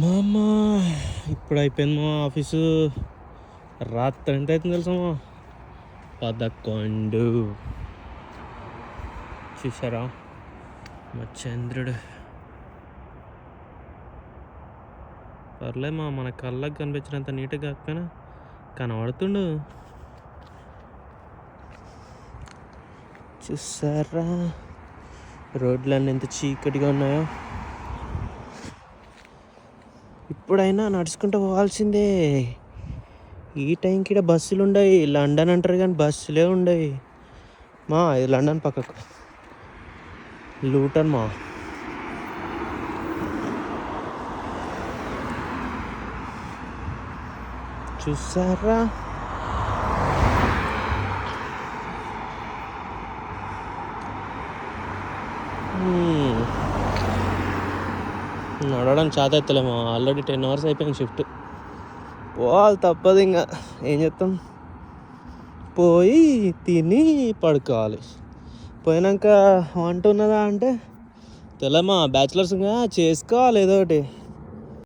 మా అమ్మ ఇప్పుడు అయిపోయింది మా ఆఫీసు. రాత్రి ఎంత అవుతుంది తెలుసమ్మా? 11. చూసారా మా చంద్రుడు? పర్లేమా, మన కళ్ళకు కనిపించినంత నీట్గా కాకపోయినా కనబడుతుండు. చూసారా రోడ్లన్నీ ఎంత చీకటిగా ఉన్నాయో? ఇప్పుడైనా నడుచుకుంటూ పోవాల్సిందే. ఈ టైంకి ఇక్కడ బస్సులు ఉండవు. లండన్ అంటారు కానీ బస్సులే ఉండవు మా. ఇది లండన్ పక్కకు లూటన్ మా. చూసారా నడవడం చేత ఎత్తలేమో. ఆల్రెడీ 10 hours అయిపోయింది షిఫ్ట్. పోవాలి తప్పదు, ఇంకా ఏం చేస్తాం. పోయి తిని పడుకోవాలి. పోయినాక వంట ఉన్నదా అంటే తెలమా, బ్యాచిలర్స్గా చేసుకోవాలి ఏదో ఒకటి.